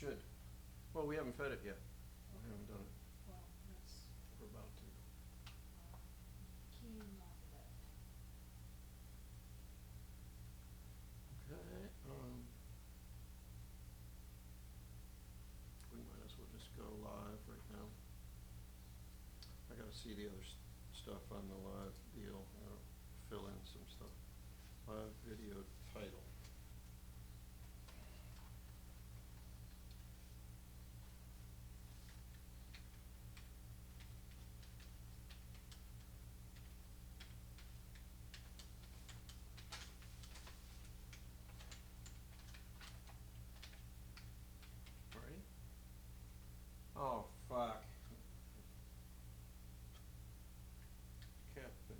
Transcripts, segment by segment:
should. Well, we haven't fed it yet. We haven't done it. Well, that's We're about to. keying off of that. Okay, we might as well just go live right now. I gotta see the other stuff on the live deal. I gotta fill in some stuff. Live video title. Ready? Oh, fuck. Captain,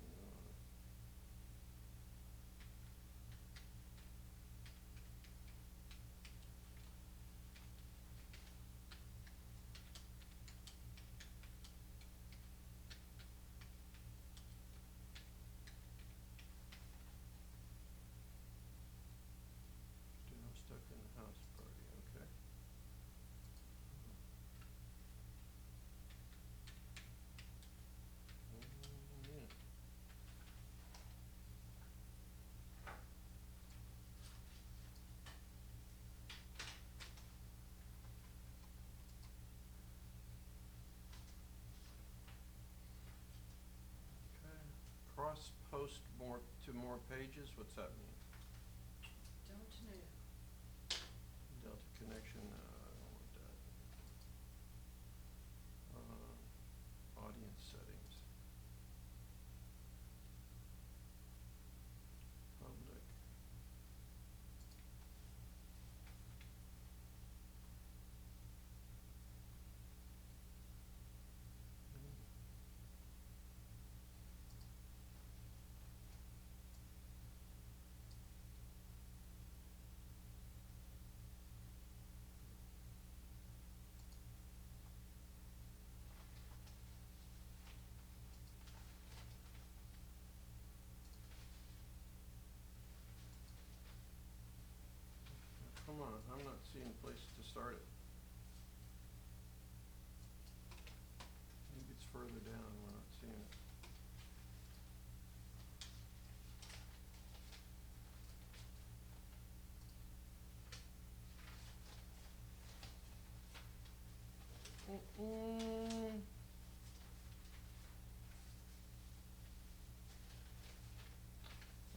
still stuck in the house party, okay. Yeah. Okay. Cross post more to more pages, what's that mean? Don't know. Delta connection, I don't want that. Audience settings. Public. Come on, I'm not seeing a place to start it. Maybe it's further down, we're not seeing it.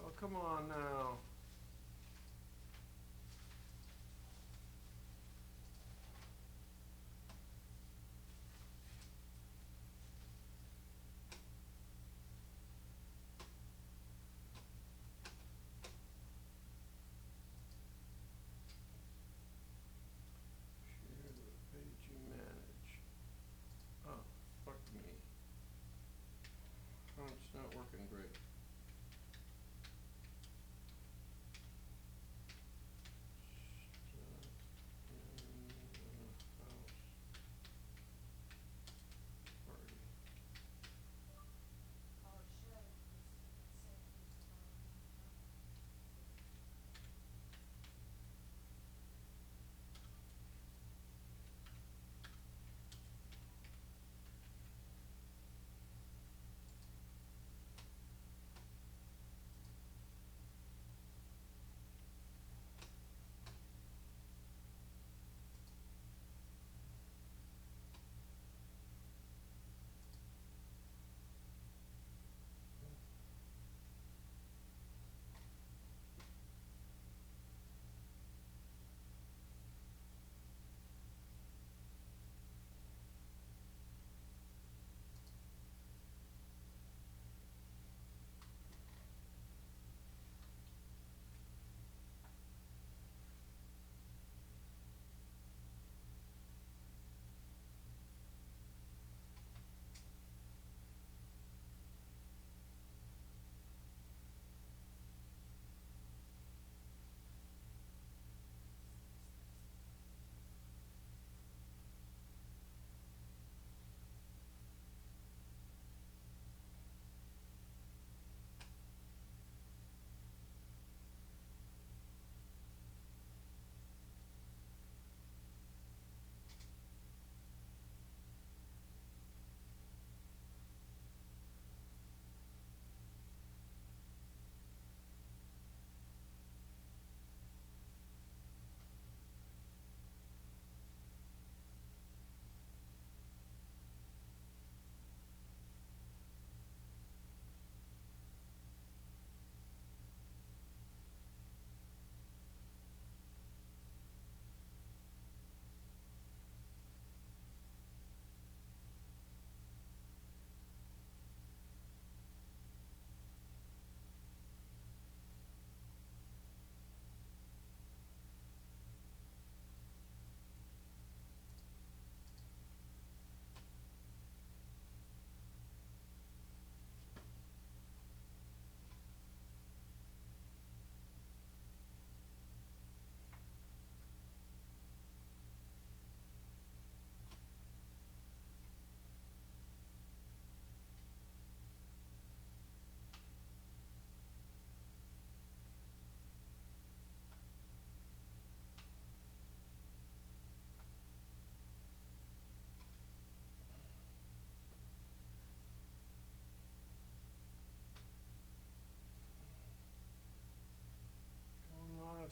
Oh, come on now. Share the page you manage. Oh, fuck me. Oh, it's not working great. Stuck in the house party. Call it show, because it said it was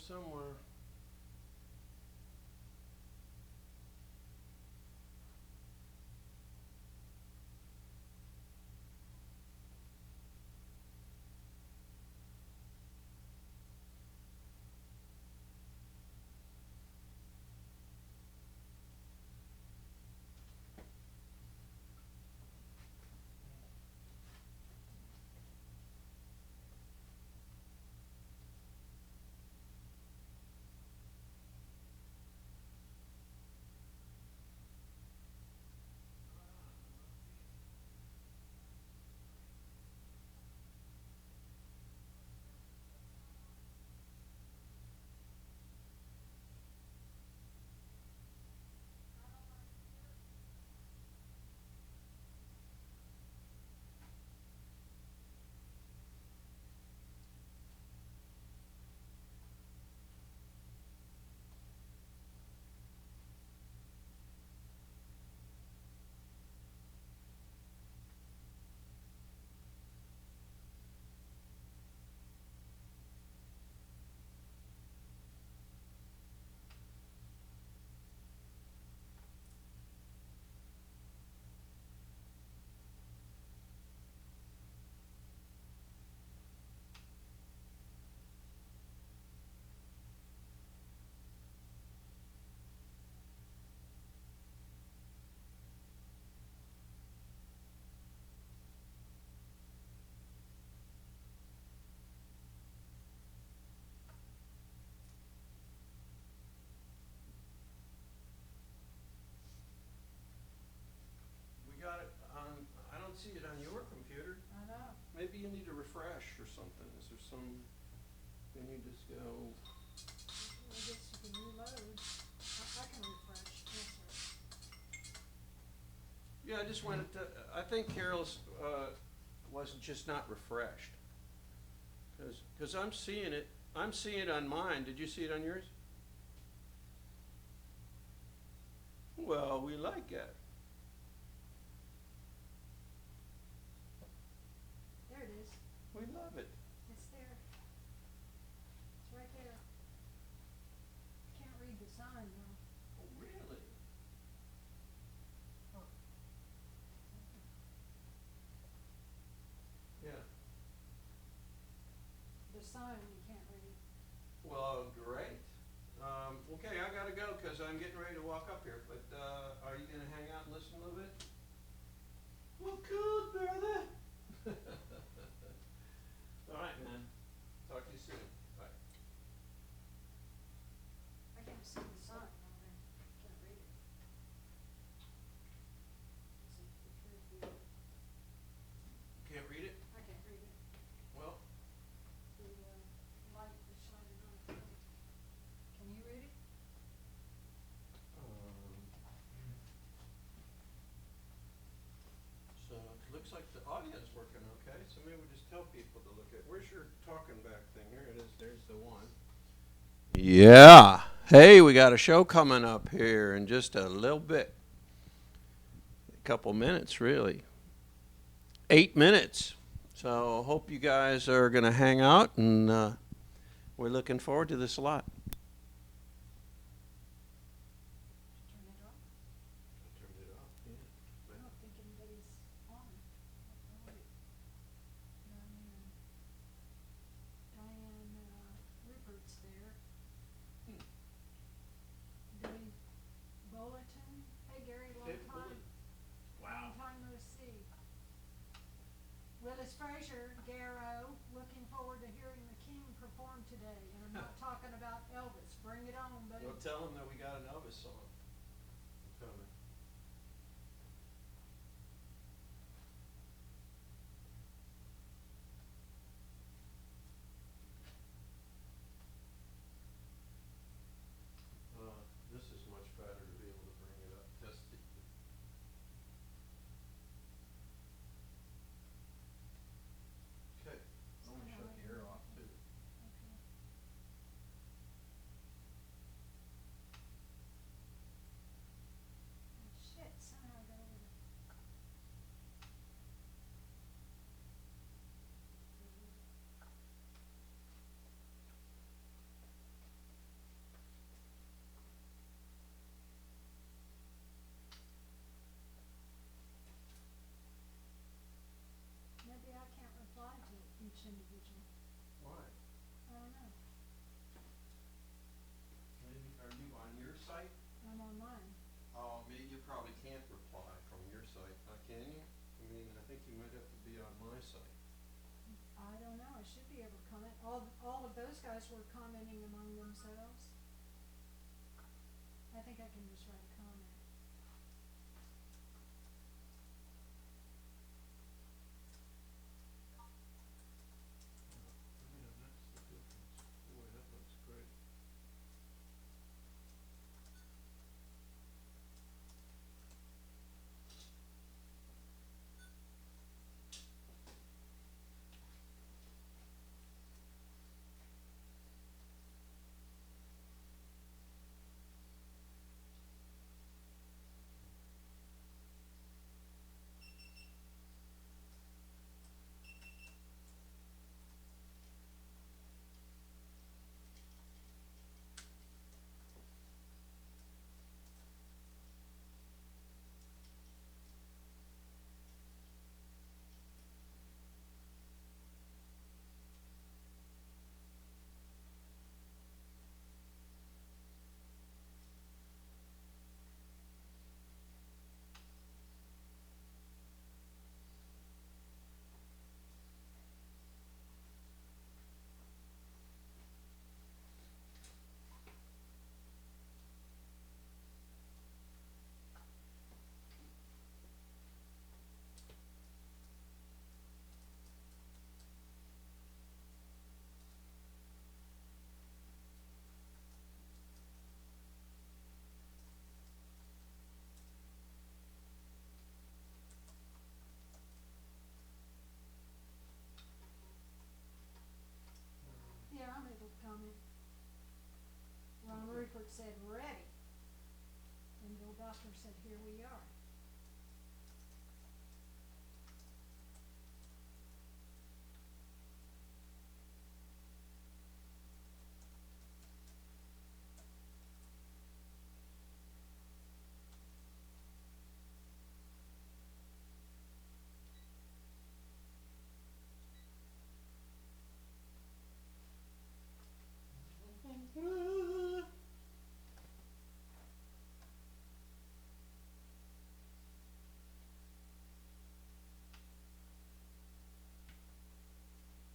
somewhere. We got it on, I don't see it on your computer. I know. Maybe you need to refresh or something. Is there some, can you just go? I guess you can reload. I can refresh, yes, sir. Yeah, I just wanted to, I think Carol's, was just not refreshed. Cause I'm seeing it on mine. Did you see it on yours? Well, we like it. There it is. We love it. It's there. It's right there. Can't read the sign though. Oh, really? Huh. Yeah. The sign you can't read. Well, great. Okay, I gotta go because I'm getting ready to walk up here, but, are you gonna hang out and listen a little bit? Well, cool, brother. All right, man. Talk to you soon. Bye. I can't see the sign on there. Can't read it. It's a true view. Can't read it? I can't read it. Well, The light is shining on it. Can you read it? so it looks like the audio's working okay, so maybe we just tell people to look at, where's your talking back thing? Here it is, there's the one. Yeah. Hey, we got a show coming up here in just a little bit. A couple minutes, really. 8 minutes. So hope you guys are going to hang out, and we're looking forward to this a lot. Turn it off. I turned it off, yeah. I don't think anybody's on. Diane Rupert's there. Billy Bulletin. Hey Gary, long Hey, time. Wow. Long time no see. Willis Frazier, Garrow, looking forward to hearing the King perform today. And I'm not talking about Elvis. Bring it on, buddy. Well, tell them that we got an Elvis song coming. This is much better to be able to bring it up. Test it. Okay, I'm gonna shut the air off too. Okay. each individual. Why? I don't know. Maybe, are you on your site? I'm on mine. Oh, maybe you probably can't reply from your site, can you? I mean, I think you might have to be on my site. I don't know. I should be able to comment. All of those guys were commenting among themselves. I think I can just write a comment. Yeah, that's the difference. Boy, that looks great. Yeah, I'm able to comment. Ron Rupert said, ready. And Bill Doctor said, here we are.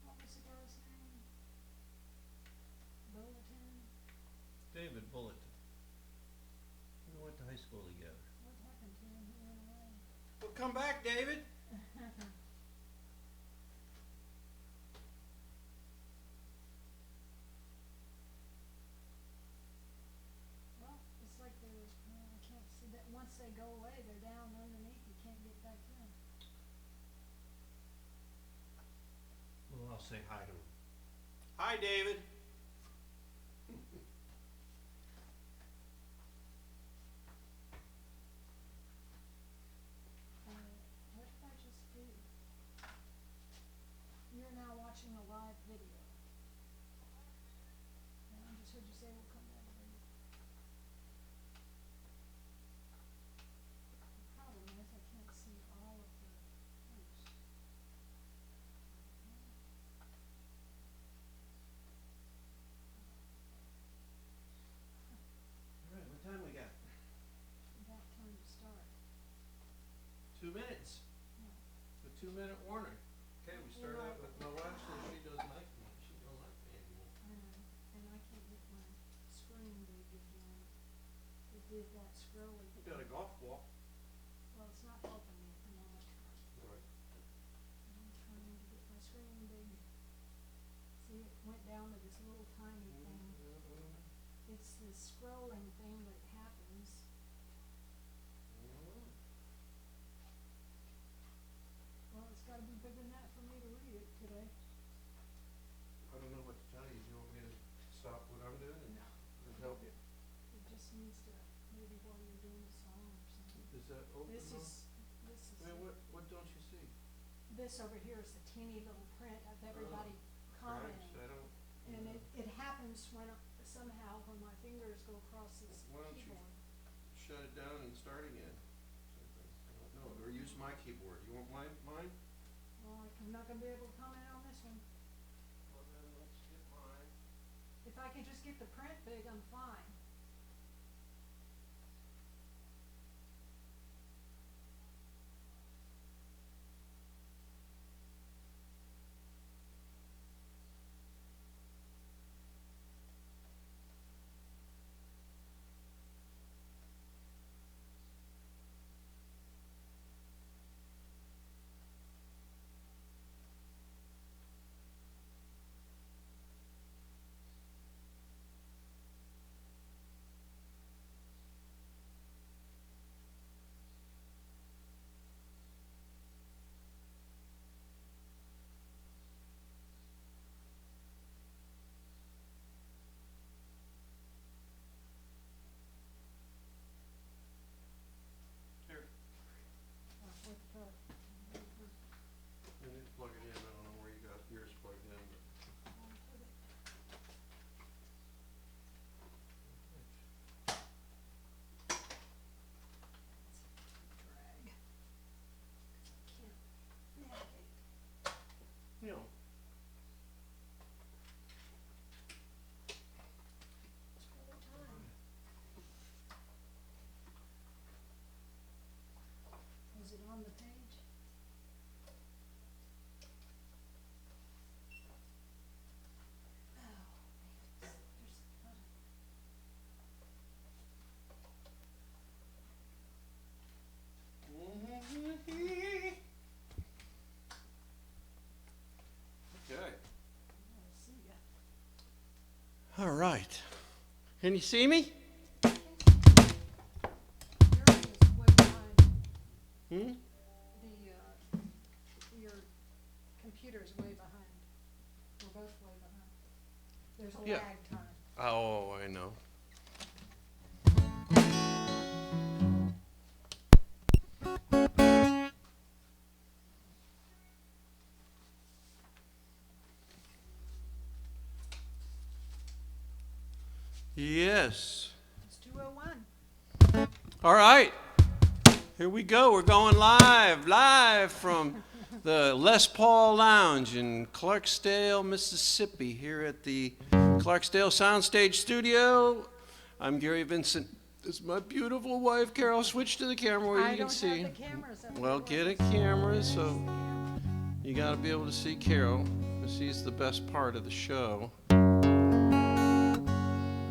What was the guy's name? Bulletin? David Bulletin. We went to high school together. What happened to him? He went away. Well, come back, David. Well, it's like they're, I can't see that, once they go away, they're down underneath, you can't get back in. Well, I'll say hi to him. Hi, David. What did I just do? You're now watching a live video. And I just heard you say we'll come back later. The problem is I can't see all of the posts. All right, what time we got? About time to start. 2 minutes. Yeah. A 2-minute warning. Okay, we start Right. out with Melissa. She doesn't like me. She don't like me anymore. I know, and I can't get my screen big again. It did that scrolling. You got a golf ball. Well, it's not helping me at the moment. Right. I'm trying to get my screen big. See, it went down to this little tiny thing. It's this scrolling thing that happens. Well, it's gotta be bigger than that for me to read it today. I don't know what to tell you. Do you want me to stop what I'm doing and help you? It just needs to, maybe while you're doing a song or something. Is that open This now? is, Man, what don't you see? this over here is the teeny little print of everybody commenting. Christ, I don't. And it happens when, somehow, when my fingers go across this Why don't you keyboard. shut it down and start again? I don't know. Or use my keyboard. You want mine? Well, I'm not gonna be able to comment on this one. If I could just get the print big, I'm fine. You need to plug it in. I don't know where you got yours plugged in, but. Drag. Can't navigate. You know. Scroll time. Is it on the page? Oh, man, there's a button. Okay. I see ya. All right. Can you see me? Yours is way behind. Hmm? Your computer's way behind. We're both way behind. There's a Yeah. lag time. Oh, I know. Yes. It's 2:01. All right. Here we go. We're going live from the Les Paul Lounge in Clarksdale, Mississippi, here at the Clarksdale Sound Stage studio. I'm Gary Vincent. This is my beautiful wife, Carol. Switch to the camera where you can see. I don't have the cameras up Well, there. get a camera, so you got to be able to see Carol, because she's the best part of the show.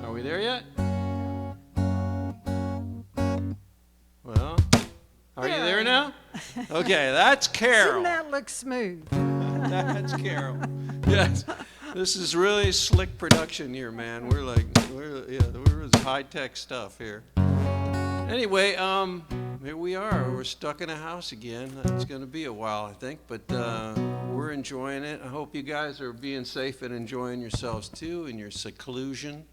Are we there yet? Well, are you there now? Okay, that's Carol. Didn't that look smooth? That's Carol. Yes, this is really slick production here, man. We're high-tech stuff here. Anyway, here we are. We're stuck in a house again. It's going to be a while, I think, but we're enjoying it. I hope you guys are being safe and enjoying yourselves too in your seclusion.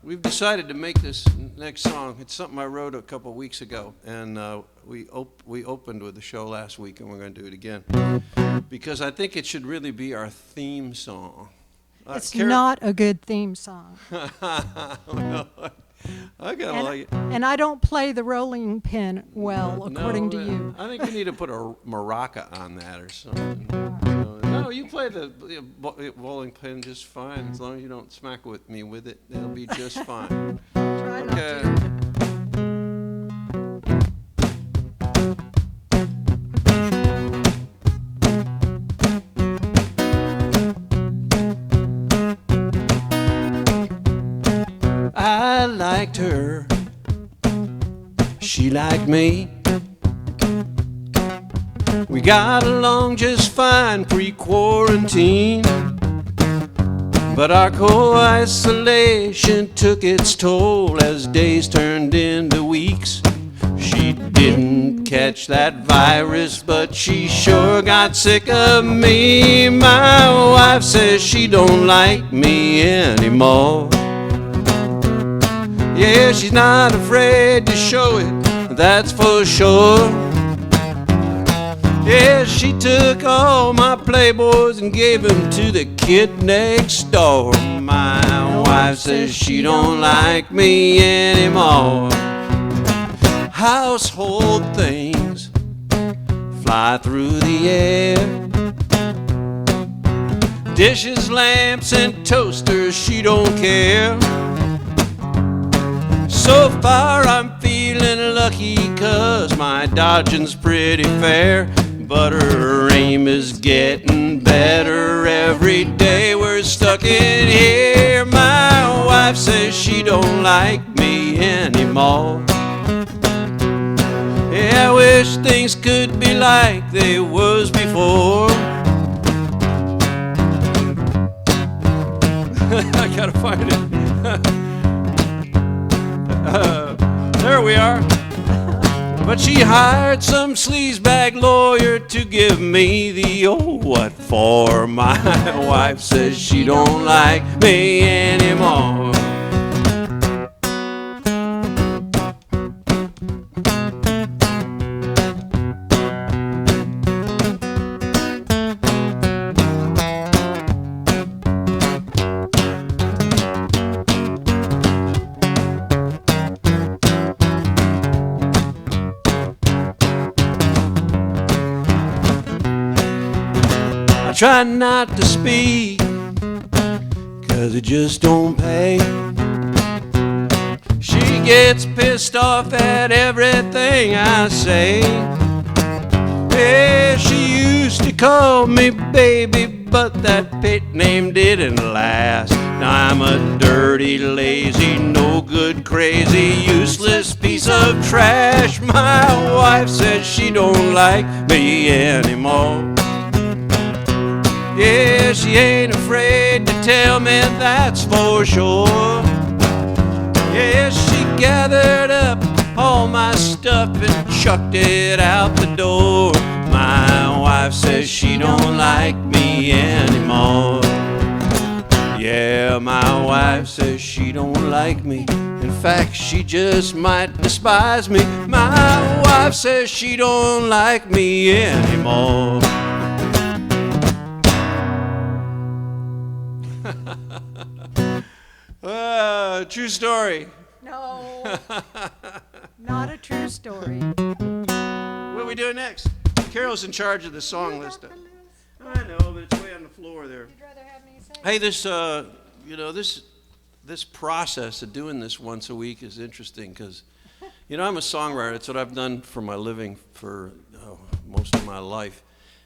We've decided to make this next song. It's something I wrote a couple of weeks ago, and we opened with the show last week, and we're going to do it again because I think it should really be our theme song. It's not a good theme song. Well, I kind of like it. And I don't play the rolling pin well, according to you. I think we need to put a maraca on that or something. So, no, you play the bowling pin just fine. As long as you don't smack with me with it, it'll be just fine. Try not to. I liked her, she liked me. We got along just fine pre-quarantine, but our co-isolation took its toll as days turned into weeks. She didn't catch that virus, but she sure got sick of me. My wife says she don't like me anymore. Yeah, she's not afraid to show it, that's for sure. Yeah, she took all my Playboys and gave them to the kid next door. My wife says she don't like me anymore. Household things fly through the air. Dishes, lamps, and toasters, she don't care. So far I'm feeling lucky 'cause my dodging's pretty fair. But her aim is getting better every day. We're stuck in here. My wife says she don't like me anymore. Yeah, I wish things could be like they was before. I gotta find it. There we are. But she hired some sleazebag lawyer to give me the old what for. My wife says she don't like me anymore. Try not to speak, 'cause it just don't pay. She gets pissed off at everything I say. Yeah, she used to call me baby, but that pet name didn't last. Now I'm a dirty, lazy, no good, crazy, useless piece of trash. My wife says she don't like me anymore. Yeah, she ain't afraid to tell me, that's for sure. Yeah, she gathered up all my stuff and chucked it out the door. My wife says she don't like me anymore. Yeah, my wife says she don't like me. In fact, she just might despise me. My wife says she don't like me anymore. True story. No, not a true story. What are we doing next? Carol's in charge of the song list. I know, but it's way on the floor there. You'd rather have me say? Hey, this process of doing this once a week is interesting because, I'm a songwriter. That's what I've done for my living for most of my life.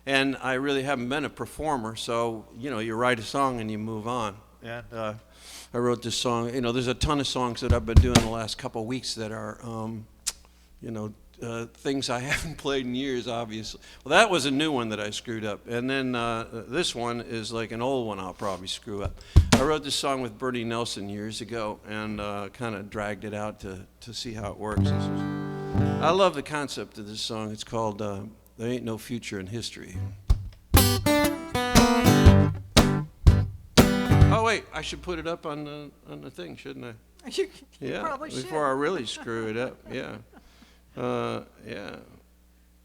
And I really haven't been a performer, so, you write a song and you move on. And I wrote this song. There's a ton of songs that I've been doing the last couple of weeks that are, things I haven't played in years, obviously. Well, that was a new one that I screwed up. And then this one is like an old one I'll probably screw up. I wrote this song with Bernie Nelson years ago and kind of dragged it out to see how it works. I love the concept of this song. It's called There Ain't No Future in History. Oh wait, I should put it up on the thing, shouldn't I? You probably should. Before I really screw it up. Yeah, yeah.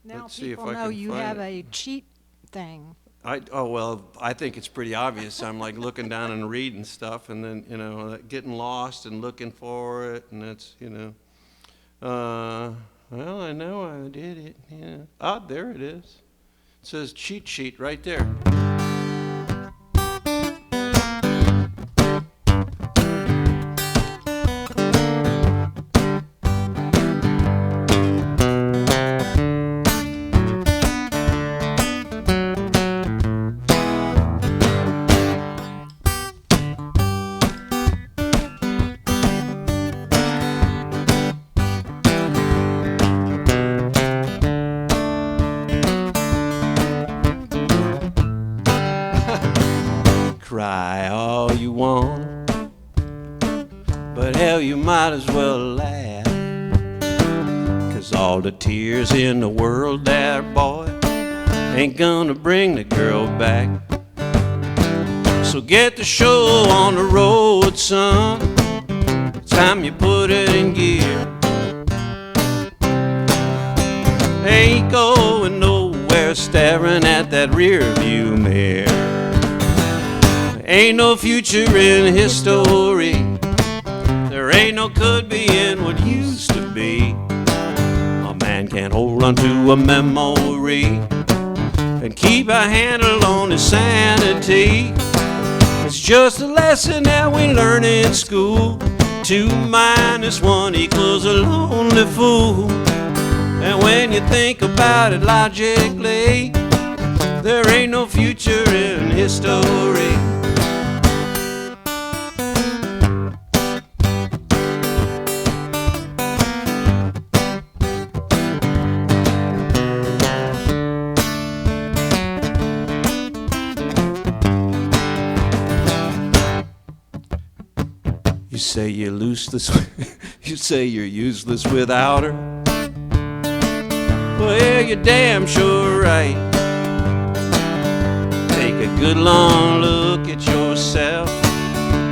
Now Let's see if people I know can you find have it. a cheat thing. Well, I think it's pretty obvious. I'm like looking down and reading stuff, and then getting lost and looking for it, and that's Well, I know I did it. Yeah. Ah, there it is. It says cheat sheet right there. Cry all you want, but hell, you might as well laugh, 'cause all the tears in the world there, boy, ain't gonna bring the girl back. So get the show on the road, son. It's time you put it in gear. Ain't going nowhere staring at that rear view mirror. Ain't no future in history. There ain't no could be in what used to be. A man can't hold on to a memory and keep a handle on his sanity. It's just a lesson that we learn in school. 2 minus 1 equals a lonely fool. And when you think about it logically, there ain't no future in history. You say you're useless. You say you're useless without her. Well, you're damn sure right. Take a good long look at yourself.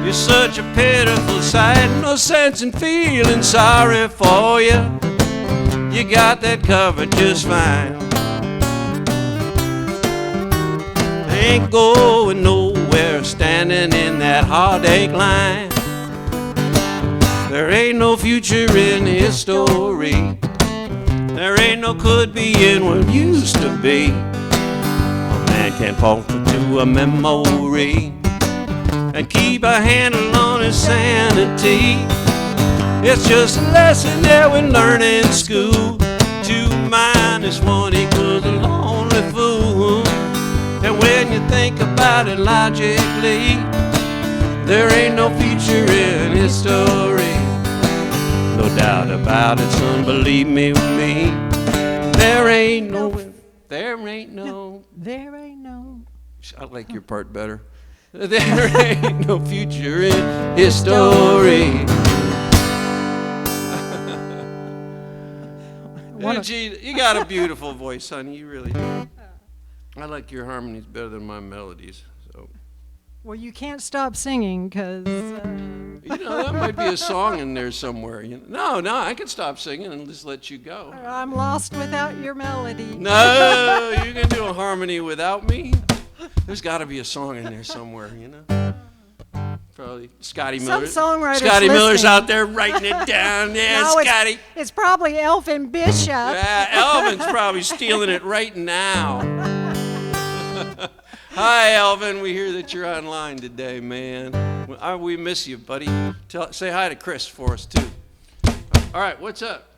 You're such a pitiful sight. No sense in feeling sorry for you. You got that covered just fine. Ain't going nowhere standing in that heartache line. There ain't no future in history. There ain't no could be in what used to be. A man can't falter to a memory and keep a handle on his sanity. It's just a lesson that we learn in school. 2 minus 1 equals a lonely fool. And when you think about it logically, there ain't no future in history. No doubt about it, son, believe me. There ain't no. I like your part better. There ain't no future in history. Gee, you got a beautiful voice, honey. You really do. I like your harmonies better than my melodies. So. Well, you can't stop singing because... You know, that might be a song in there somewhere. You know? No, I can stop singing and just let you go. I'm lost without your melody. No, you can do a harmony without me? There's got to be a song in there somewhere, you know? Probably Scotty Miller. Some songwriters Scotty Miller's listening. out there writing it down. Yeah, No, Scotty. It's probably Elvin Bishop. Yeah, Elvin's probably stealing it right now. Hi, Elvin. We hear that you're online today, man. We miss you, buddy. Say hi to Chris for us, too. All right, what's up?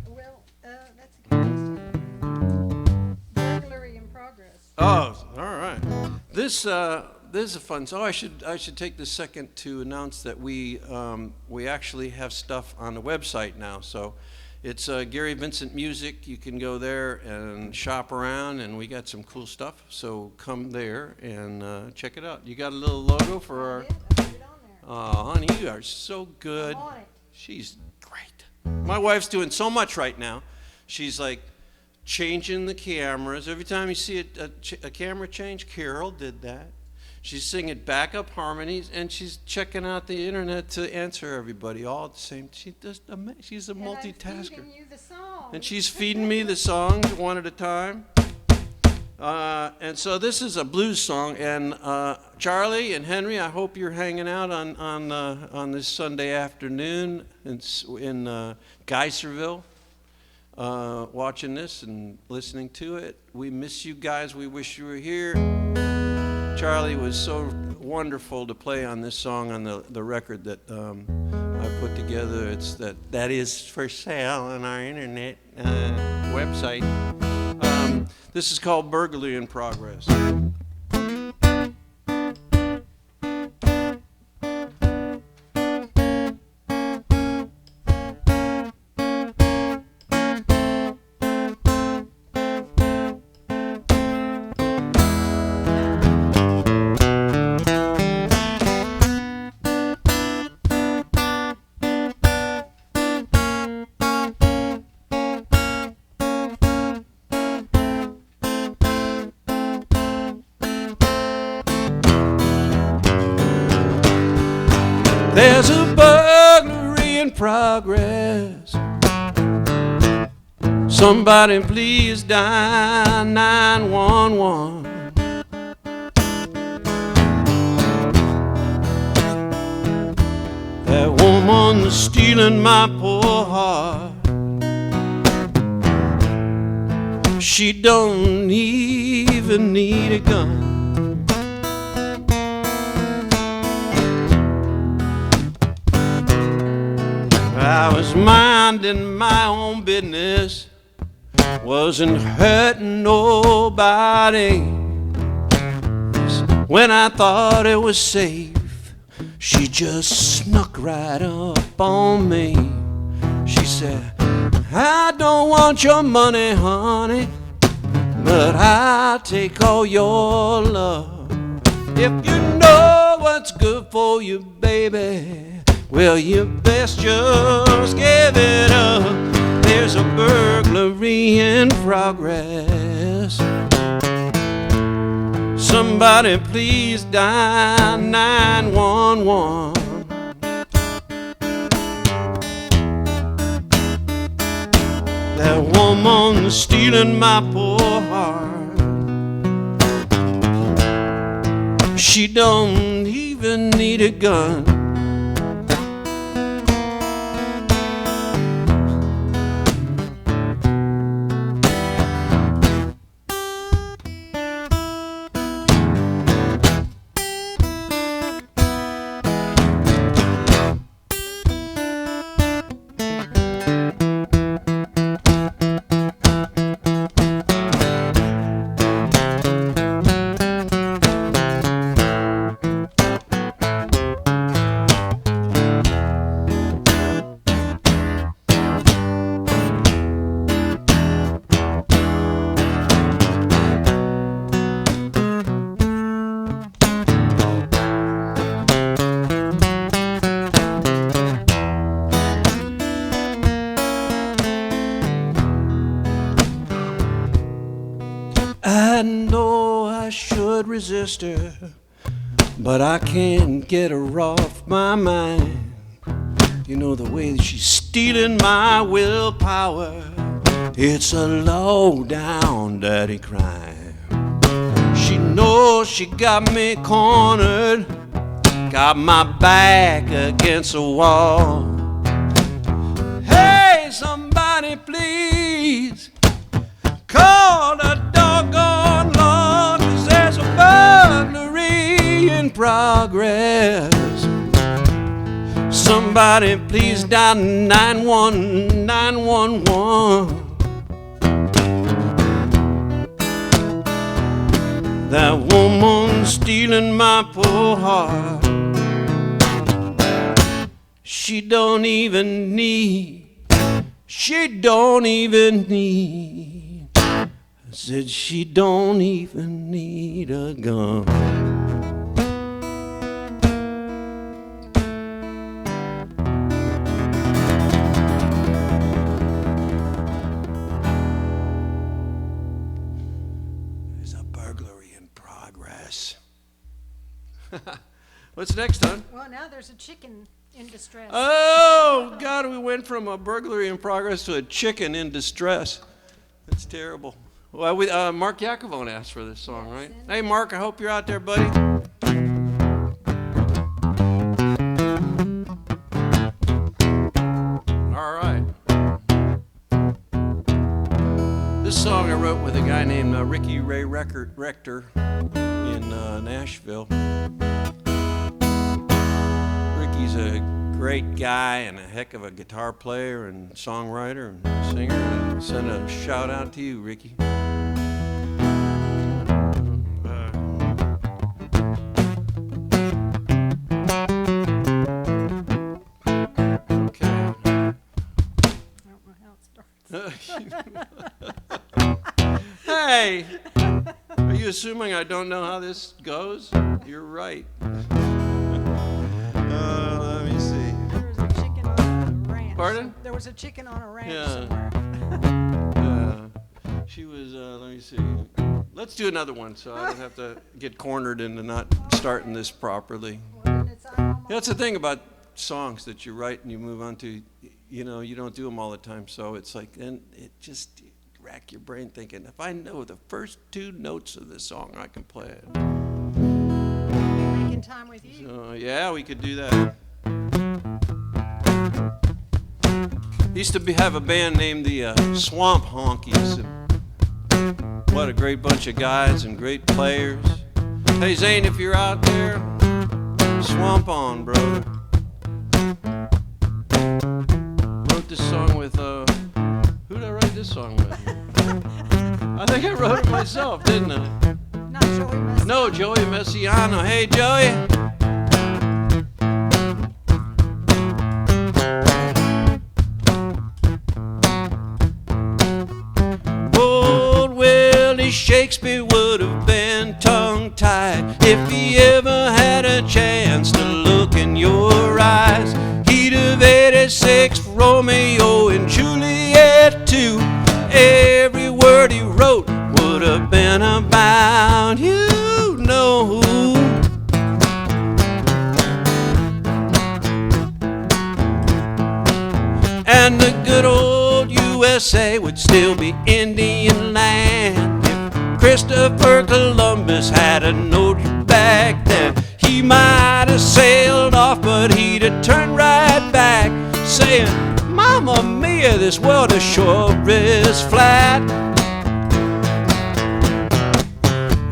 Well, that's a good question. Burglary in progress. Oh, all right. This is a fun. So I should take this second to announce that we actually have stuff on the website now. So it's Gary Vincent Music. You can go there and shop around, and we got some cool stuff. So come there and check it out. You got a little logo for our. I put it on there. Oh, honey, you are so good. I'm on it. She's great. My wife's doing so much right now. She's like changing the cameras. Every time you see a camera change, Carol did that. She's singing backup harmonies, and she's checking out the internet to answer everybody all at the same. She's a multitasker. And I'm feeding you the song. And she's feeding me the songs one at a time. And so this is a blues song. And Charlie and Henry, I hope you're hanging out on this Sunday afternoon in Geyserville, watching this and listening to it. We miss you guys. We wish you were here. Charlie was so wonderful to play on this song on the record that I put together. It's that is for sale on our internet website. This is called Burglary in Progress. There's a burglary in progress. Somebody please dial 911. That woman is stealing my poor heart. She don't even need a gun. was minding my own business, wasn't hurting nobody. When I thought it was safe, she just snuck right up on me. She said, I don't want your money, honey, but I'll take all your love. If you know what's good for you, baby, well, you best just give it up. There's a burglary in progress. Somebody please dial 911. That woman's stealing my poor heart. She don't even need a gun. I know I should resist her, but I can't get her off my mind. You know, the way that she's stealing my willpower, it's a low down dirty crime. She knows she got me cornered, got my back against the wall. Hey, somebody please call the doggone law, 'cause there's a burglary in progress. Somebody please dial 911. That woman stealing my poor heart, she don't even need I said she don't even need a gun. There's a burglary in progress. What's next, hon? Well, now there's a chicken in distress. Oh, God, we went from a burglary in progress to a chicken in distress. That's terrible. Well, Mark Yakovone asked for this song, right? Hey, Mark, I hope you're out there, buddy. All right. This song I wrote with a guy named Ricky Ray Rector in Nashville. Ricky's a great guy and a heck of a guitar player and songwriter and singer. And send a shout out to you, Ricky. Hey, are you assuming I don't know how this goes? You're right. Let me see. There was a chicken on a ranch. Pardon? There was a chicken on a ranch Yeah. somewhere. She was, let me see. Let's do another one so I don't have to get cornered into not starting this properly. Well, then it's almost That's the thing about songs that you write and you move on to. You know, you don't do them all the time, so it's like, then it just rack your brain thinking, if I know the first two notes of this song, I can play it. making time with you. So, yeah, we could do that. Used to have a band named the Swamp Honkies. What a great bunch of guys and great players. Hey, Zane, if you're out there, swamp on, brother. song with, who did I write this song with? I think I wrote it myself, didn't I? Not Joey Messiano. No, Joey Messiano. Hey, Joey. Old Willie Shakespeare would have been tongue-tied if he ever had a chance to look in your eyes. He'd have 86 Romeo and Juliet too. Every word he wrote would have been about you know who. And the good old USA would still be Indian land if Christopher Columbus had a note back then. He might have sailed off, but he'd have turned right back, saying, Mamma mia, this world is sure is flat.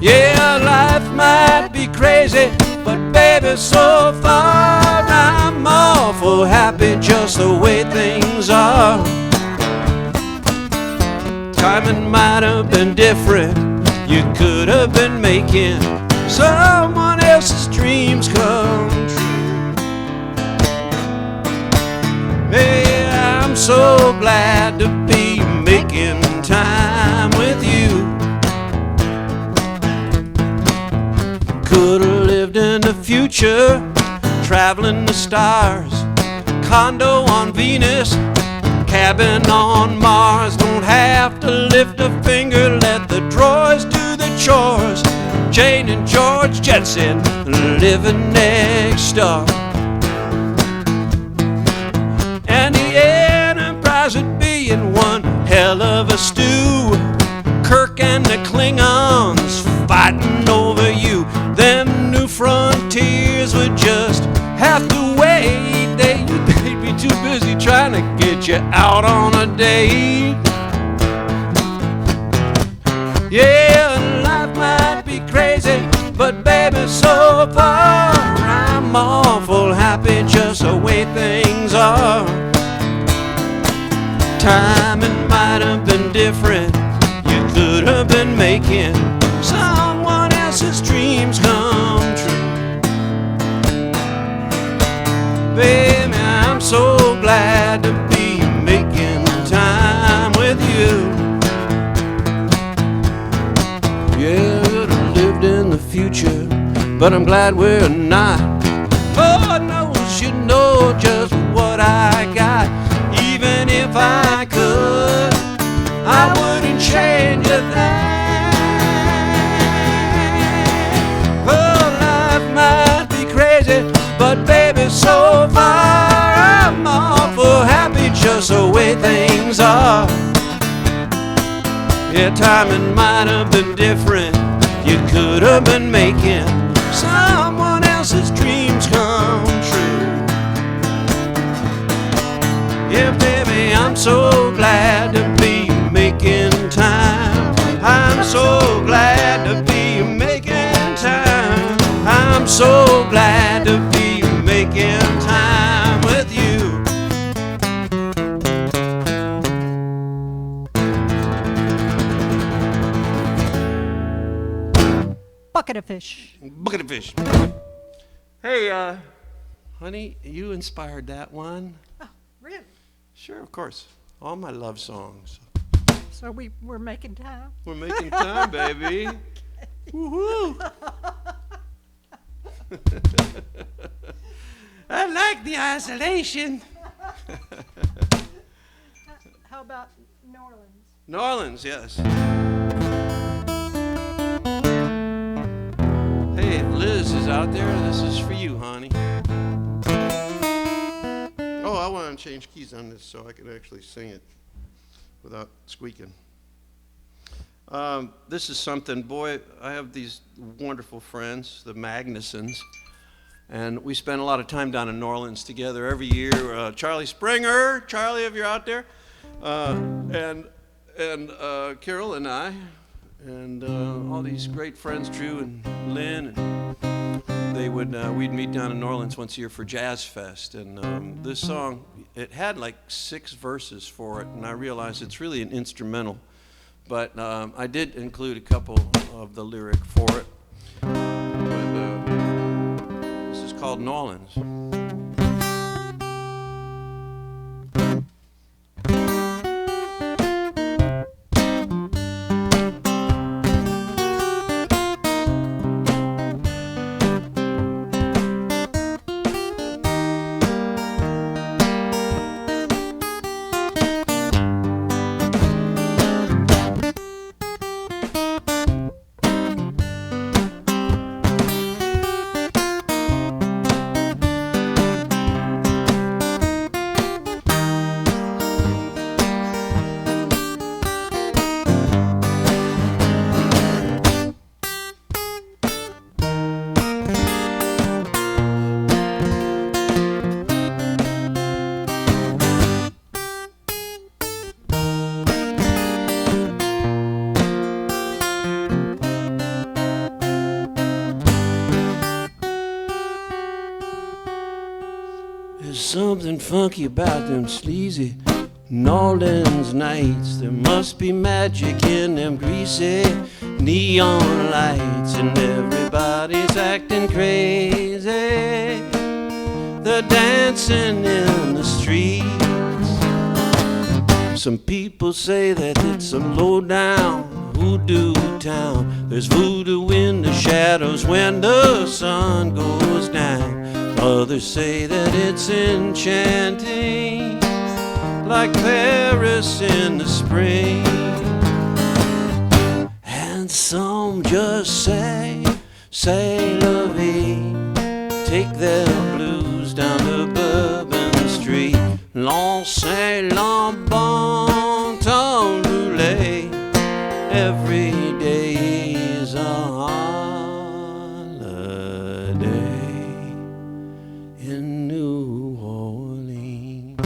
Yeah, life might be crazy, but baby, so far I'm awful happy just the way things are. Timing might have been different. You could have been making someone else's dreams come true. Hey, I'm so glad to be making time with you. Could have lived in the future, traveling the stars, condo on Venus, cabin on Mars. Don't have to lift a finger, let the drawers do the chores. Jane and George Jetson living next door. And the Enterprise would be in one hell of a stew. Kirk and the Klingons fighting over you. Them new frontiers would just have to wait. They'd be too busy trying to get you out on a date. Yeah, life might be crazy, but baby, so far I'm awful happy just the way things are. Timing might have been different. You could have been making someone else's dreams come true. Baby, I'm so glad to be making time with you. Yeah, I could have lived in the future, but I'm glad we're not. Lord knows you know just what I got. Even if I could, I wouldn't change a thing. Oh, life might be crazy, but baby, so far I'm awful happy just the way things are. Yeah, timing might have been different. You could have been making someone else's dreams come true. Yeah, baby, I'm so glad to be making time. I'm so glad to be making time. I'm so glad to be making time with you. Bucket of fish. Bucket of fish. Hey, honey, you inspired that one. Oh, really? Sure, of course. All my love songs. So we're making time? We're making time, baby. Woohoo! I like the isolation. How about New Orleans? New Orleans, yes. Hey, if Liz is out there, this is for you, honey. Oh, I want to change keys on this so I can actually sing it without squeaking. This is something, boy, I have these wonderful friends, the Magnusons, and we spend a lot of time down in New Orleans together every year. Charlie Springer, Charlie, if you're out there, and Carol and I, and all these great friends, Drew and Lynn, and we'd meet down in New Orleans once a year for Jazz Fest, and this song it had like 6 verses for it, and I realized it's really an instrumental. But I did include a couple of the lyric for it. This is called Nolans. There's something funky about them sleazy New Orleans nights. There must be magic in them greasy neon lights, and everybody's acting crazy. They're dancing in the streets. Some people say that it's a low-down voodoo town. There's voodoo in the shadows when the sun goes down. Others say that it's enchanting, like Paris in the spring. And some just say, say la vie, take their blues down to Bourbon Street. Lancez la bon temps roulé, every day is a holiday in New Orleans.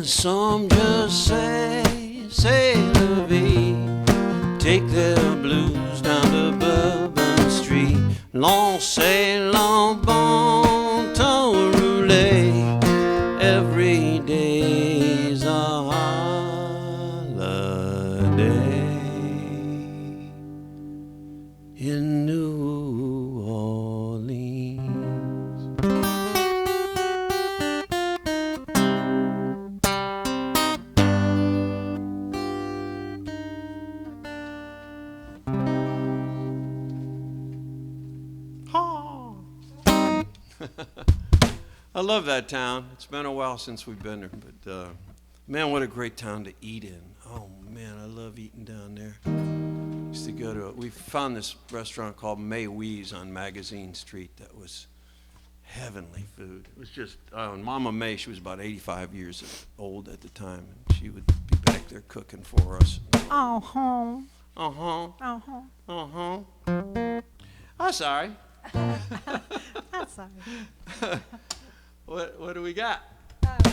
Some just say, say la vie, take their blues down to Bourbon Street. Lancez la bon temps roulé, every day's a holiday in New Orleans. I love that town. It's been a while since we've been there, but man, what a great town to eat in. Oh man, I love eating down there. Used to go to we found this restaurant called May Wee's on Magazine Street that was heavenly food. It was just, Mama May, she was about 85 years old at the time, and she would be back there cooking for us. Uh-huh. Uh-huh. Uh-huh. Uh-huh. I'm sorry. That's sorry. What do we got?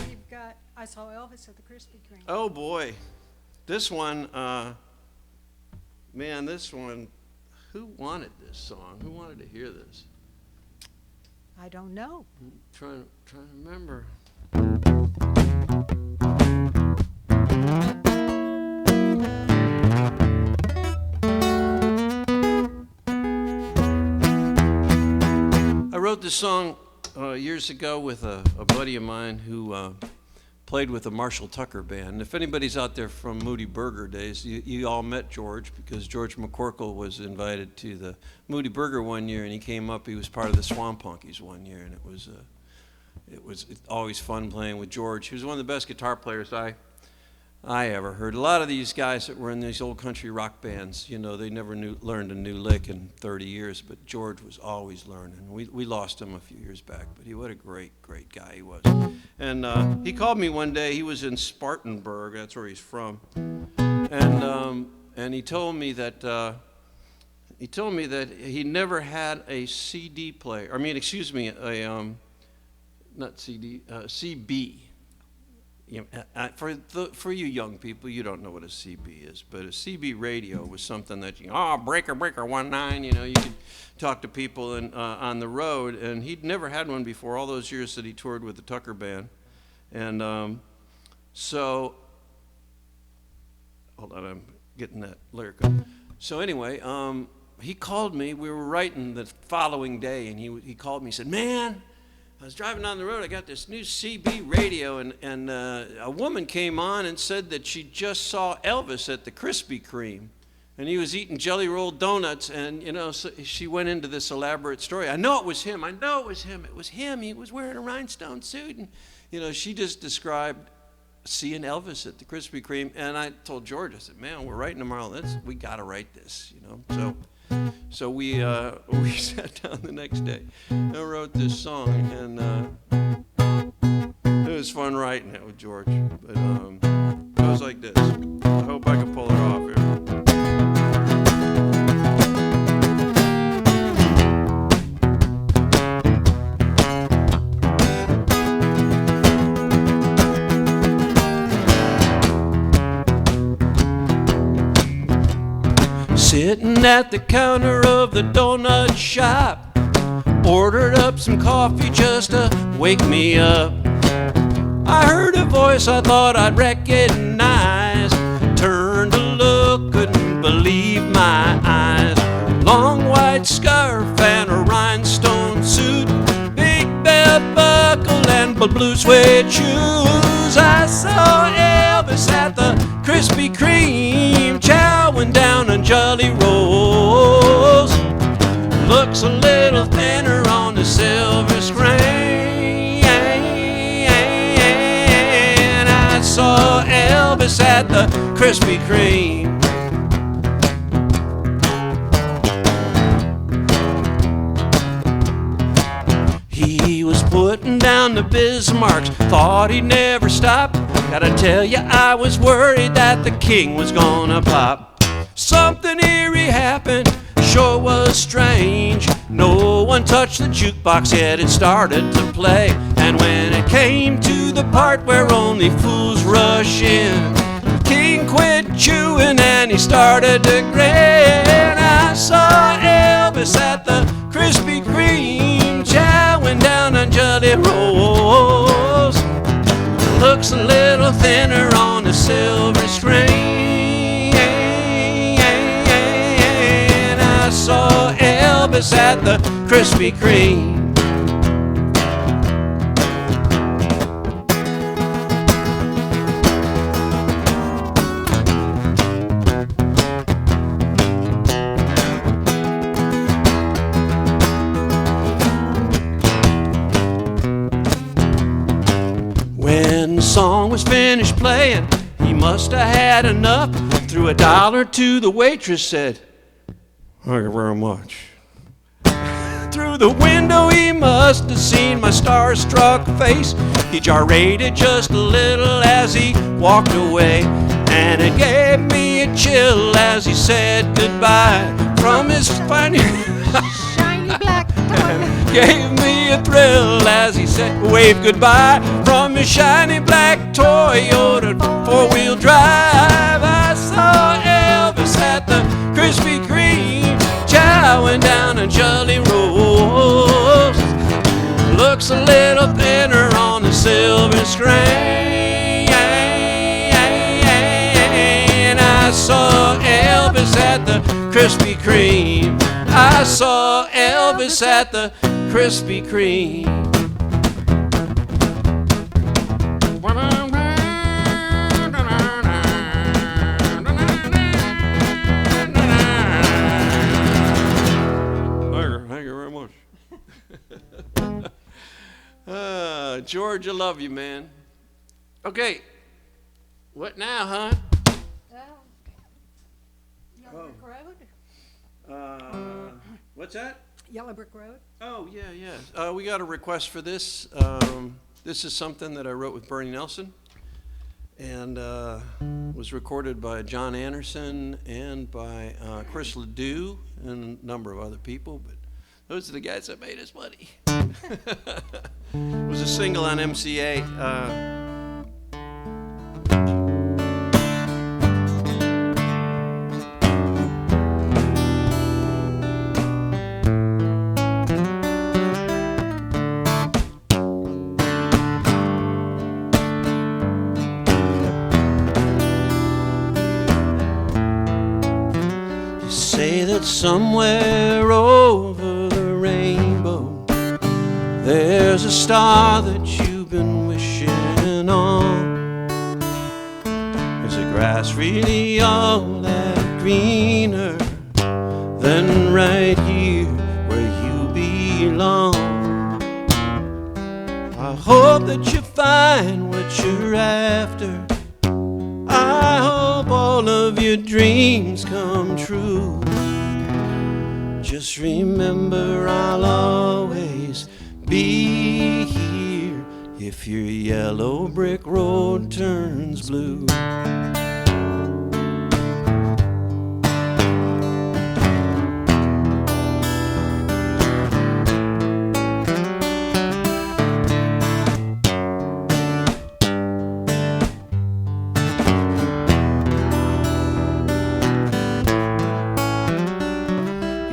We've got I Saw Elvis at the Krispy Kreme. Oh boy, this one, man, this one. Who wanted this song? Who wanted to hear this? I don't know. I'm trying to remember. I wrote this song years ago with a buddy of mine who played with the Marshall Tucker Band. If anybody's out there from Moody Burger days, you all met George, because George McCorkle was invited to the Moody Burger one year, and he came up. He was part of the Swamp Punkies one year, and it was always fun playing with George. He was one of the best guitar players I I ever heard. A lot of these guys that were in these old country rock bands, you know, they never learned a new lick in 30 years, but George was always learning. We lost him a few years back, but what a great guy he was. And he called me one day. He was in Spartanburg, that's where he's from, and he told me that he never had a CD player. I mean, excuse me, not CD, CB. You know, for you young people, you don't know what a CB is, but a CB radio was something that breaker 19, you know, you could talk to people on the road, and he'd never had one before all those years that he toured with the Tucker Band, and so hold on, I'm getting that lyric up. So anyway, he called me. We were writing the following day, and he called me. He said, "Man, I was driving down the road. I got this new CB radio, and a woman came on and said that she just saw Elvis at the Krispy Kreme, and he was eating Jelly Roll donuts. And you know, so she went into this elaborate story. I know it was him. It was him. He was wearing a rhinestone suit, and you know, she just described seeing Elvis at the Krispy Kreme. And I told George, I said, "Man, we're writing tomorrow. We got to write this, you know." So we sat down the next day and wrote this song, and it was fun writing it with George. But it goes like this. I hope I can pull it off here. Sitting at the counter of the donut shop, ordered up some coffee just to wake me up. I heard a voice I thought I'd recognize. Turned to look, couldn't believe my eyes. Long white scarf and a rhinestone suit, big belt buckle and blue suede shoes. I saw Elvis at the Krispy Kreme, chowing down on Jolly Rolls. Looks a little thinner on the silver screen. I saw Elvis at the Krispy Kreme. He was putting down the Bismarcks, thought he'd never stop. Gotta tell you, I was worried that the king was gonna pop. Something eerie happened, sure was strange. No one touched the jukebox yet, it started to play. And when it came to the part where only fools rush in, the king quit chewing and he started to grin. I saw Elvis at the Krispy Kreme, chowing down on Jolly Rolls. Looks a little thinner on the silver screen. I saw Elvis at the Krispy Kreme. When the song was finished playing, he must have had enough. Threw $1 to the waitress, said, "Thank you very much." Through the window he must have seen my star-struck face. He gyrated just a little as he walked away, and it gave me a chill as he said goodbye from his funny Shiny black toy. Gave me a thrill as he said, waved goodbye from his shiny black Toyota four-wheel drive. I saw Elvis at the Krispy Kreme, chowing down on Jolly Rolls. Looks a little thinner on the silver screen. I saw Elvis at the Krispy Kreme. I saw Elvis at the Krispy Kreme. Thank you very much. George, I love you, man. Okay, What now, hon? Yellow Brick Road? What's that? Yellow Brick Road? Oh, yeah. We got a request for this. This is something that I wrote with Bernie Nelson, and was recorded by John Anderson and by Chris Ledoux and a number of other people, but those are the guys that made us money. It was a single on MCA. Say that somewhere over the rainbow there's a star that you've been wishing on. Is the grass really all that greener than right here where you belong? I hope that you find what you're after. I hope all of your dreams come true. Just remember I'll always be here if your yellow brick road turns blue.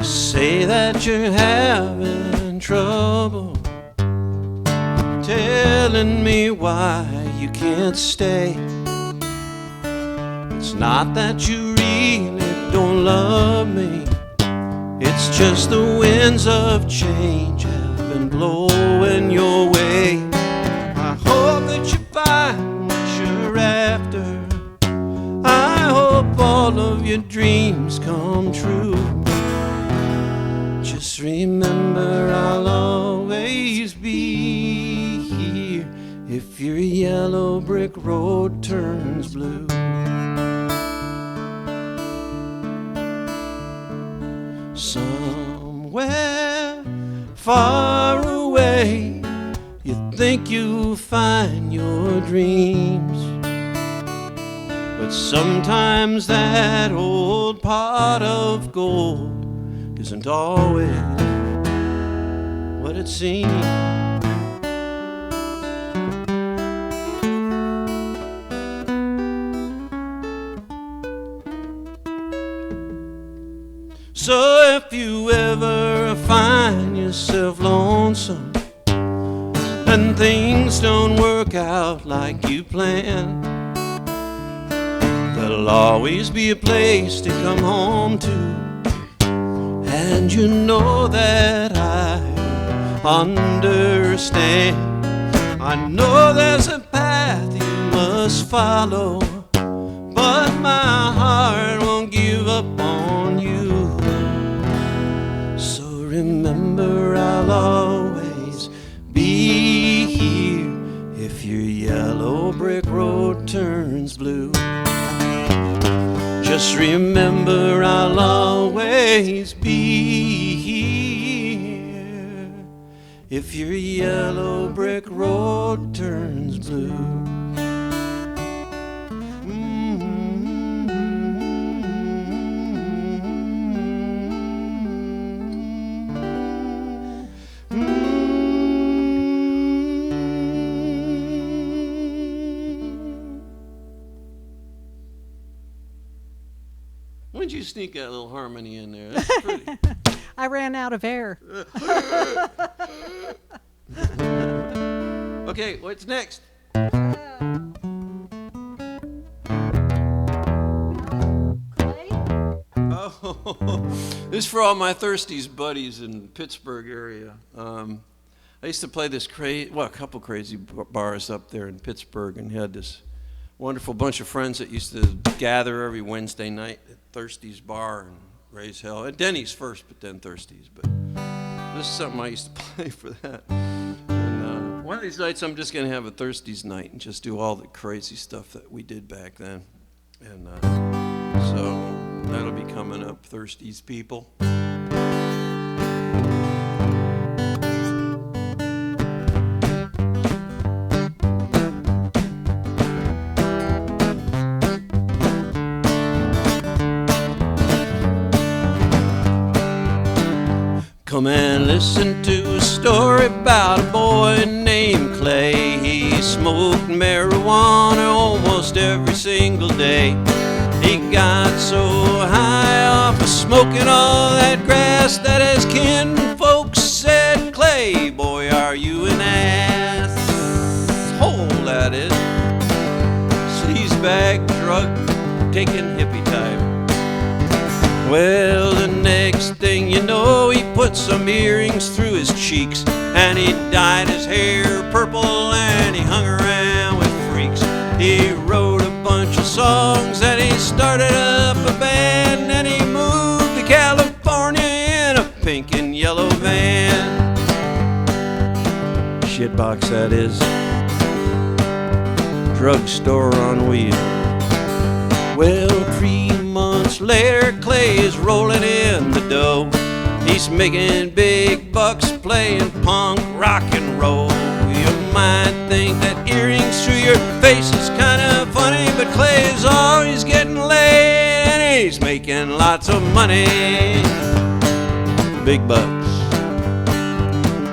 Say that you're having trouble telling me why you can't stay. It's not that you really don't love me, it's just the winds of change have been blowing your way. I hope that you find what you're after. I hope all of your dreams come true. Just remember I'll always be here if your yellow brick road turns blue. Somewhere far away you think you'll find your dreams, but sometimes that old pot of gold isn't always what it seems. So if you ever find yourself lonesome and things don't work out like you planned, there'll always be a place to come home to. And you know that I understand. I know there's a path you must follow, but my heart won't give up on you. So remember I'll always be here if your yellow brick road turns blue. Just remember I'll always be here if your yellow brick road turns blue. When'd you sneak that little harmony in there? That's pretty. I ran out of air. Okay, what's next? Clay? Oh, this is for all my Thirsties buddies in Pittsburgh area. I used to play this a couple crazy bars up there in Pittsburgh, and had this wonderful bunch of friends that used to gather every Wednesday night at Thirsties Bar and raise hell. At Denny's first, but then Thirsties. But this is something I used to play for that. And One of these nights I'm just going to have a Thirsties night and just do all the crazy stuff that we did back then. And so that'll be coming up, Thirsties people. Come and listen to a story about a boy named Clay. He smoked marijuana almost every single day. He got so high off of smoking all that grass that his kin folks said, Clay, boy, are you an asshole, that is. Sleazebag, drug-taking hippie type. Well, the next thing you know, he put some earrings through his cheeks, and he dyed his hair purple, and he hung around with freaks. He wrote a bunch of songs, and he started up a band, and he moved to California in a pink and yellow van. Shitbox, that is. Drugstore on wheels. Well, 3 months later, Clay is rolling in the dough. He's making big bucks playing punk rock and roll. You might think that earrings through your face is kind of funny, but Clay's always getting laid and he's making lots of money. Big bucks.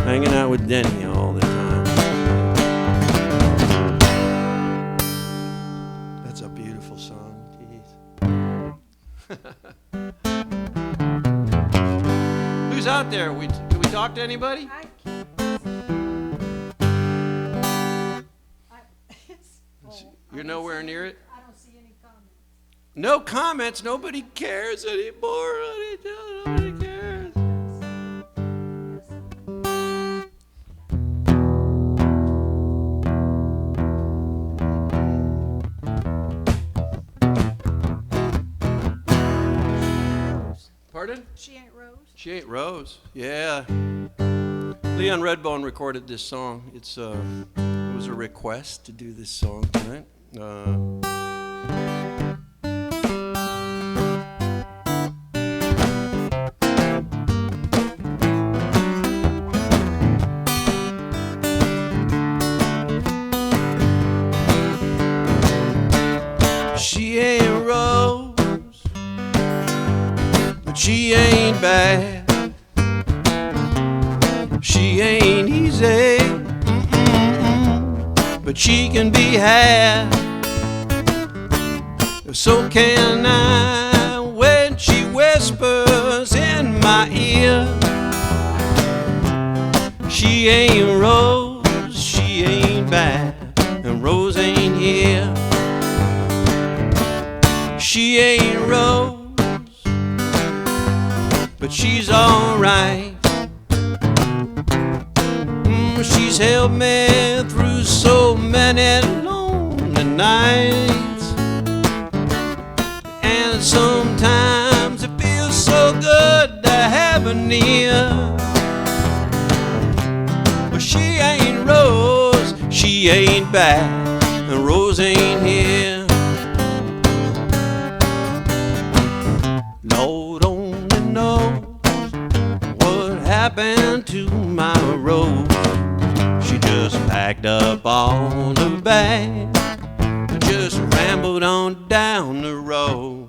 Hanging out with Denny all the time. That's a beautiful song. Who's out there? Can we talk to anybody? I can't see. It's full. You're nowhere near it? I don't see any comments. No comments. Nobody cares anymore. Nobody cares. Pardon? She ain't Rose? She ain't Rose. Yeah. Leon Redbone recorded this song. It was a request to do this song tonight. She ain't Rose, but she ain't bad. She ain't easy, but she can be had. So can I when she whispers in my ear. She ain't Rose, she ain't bad, and Rose ain't here. She ain't Rose, but she's alright. She's helped me through so many lonely nights, and sometimes it feels so good to have her near. But she ain't Rose, she ain't bad, and Rose ain't here. Lord only knows what happened to my Rose. She just packed up all her bags and just rambled on down the road.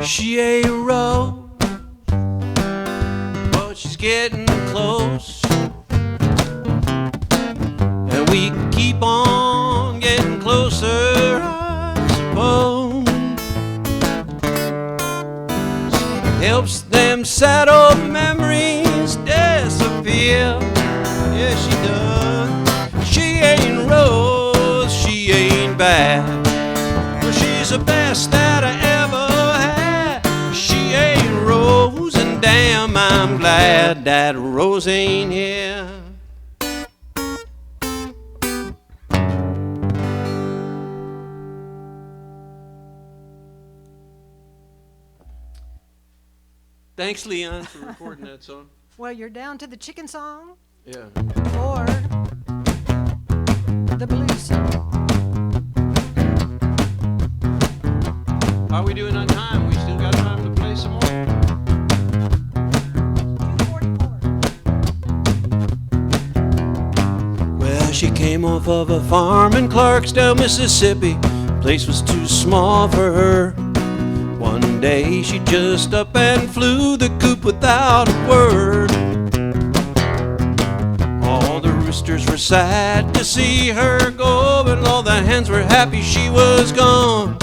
She ain't Rose, but she's getting close, and we keep on getting closer, I suppose. Helps them sad old memories disappear. Yeah, she does. She bad. Well, she's the best that I ever had. She ain't Rose, and damn, I'm glad that Rose ain't here. Thanks, Leon, for recording that song. Well, you're down to the chicken song Yeah. or the blues song. How are we doing on time? We still got time to play some more? 2:44. Well, she came off of a farm in Clarksdale, Mississippi. Place was too small for her. One day she just up and flew the coop without a word. All the roosters were sad to see her go, but all the hens were happy she was gone.